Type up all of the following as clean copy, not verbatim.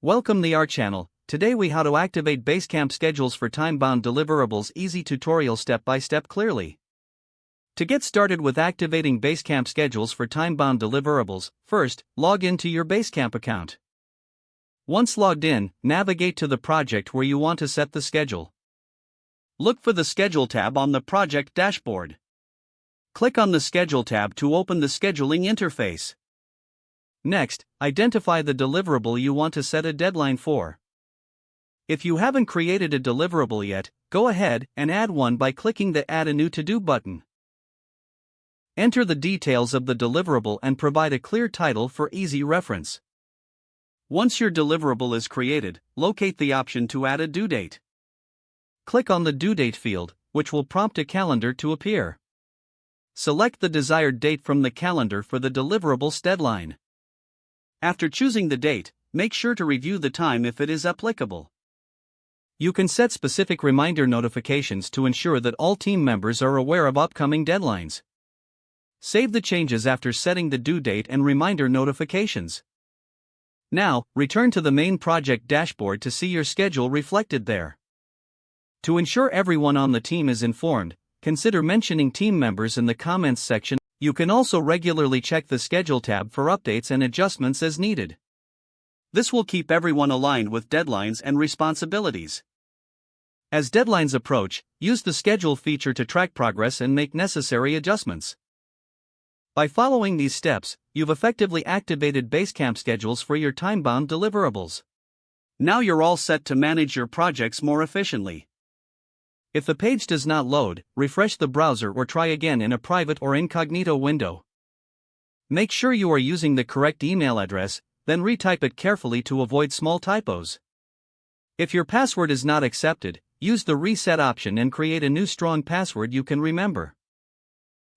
Welcome to our channel. Today we how to activate Basecamp schedules for time-bound deliverables. Easy tutorial step-by-step clearly. To get started with activating Basecamp schedules for time-bound deliverables, first, log into your Basecamp account. Once logged in, navigate to the project where you want to set the schedule. Look for the Schedule tab on the project dashboard. Click on the Schedule tab to open the scheduling interface. Next, identify the deliverable you want to set a deadline for. If you haven't created a deliverable yet, go ahead and add one by clicking the Add a New To-Do button. Enter the details of the deliverable and provide a clear title for easy reference. Once your deliverable is created, locate the option to add a due date. Click on the due date field, which will prompt a calendar to appear. Select the desired date from the calendar for the deliverables deadline. After choosing the date, make sure to review the time if it is applicable. You can set specific reminder notifications to ensure that all team members are aware of upcoming deadlines. Save the changes after setting the due date and reminder notifications. Now, return to the main project dashboard to see your schedule reflected there. To ensure everyone on the team is informed, consider mentioning team members in the comments section. You can also regularly check the Schedule tab for updates and adjustments as needed. This will keep everyone aligned with deadlines and responsibilities. As deadlines approach, use the Schedule feature to track progress and make necessary adjustments. By following these steps, you've effectively activated Basecamp schedules for your time-bound deliverables. Now you're all set to manage your projects more efficiently. If the page does not load, refresh the browser or try again in a private or incognito window. Make sure you are using the correct email address, then retype it carefully to avoid small typos. If your password is not accepted, use the reset option and create a new strong password you can remember.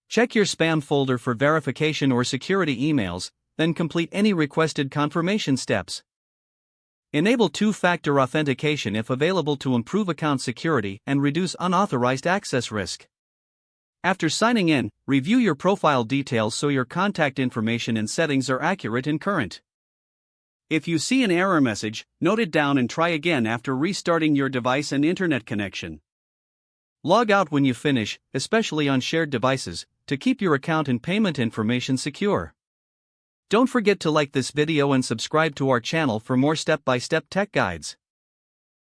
Check your spam folder for verification or security emails, then complete any requested confirmation steps. Enable two-factor authentication if available to improve account security and reduce unauthorized access risk. After signing in, review your profile details so your contact information and settings are accurate and current. If you see an error message, note it down and try again after restarting your device and internet connection. Log out when you finish, especially on shared devices, to keep your account and payment information secure. Don't forget to like this video and subscribe to our channel for more step-by-step tech guides.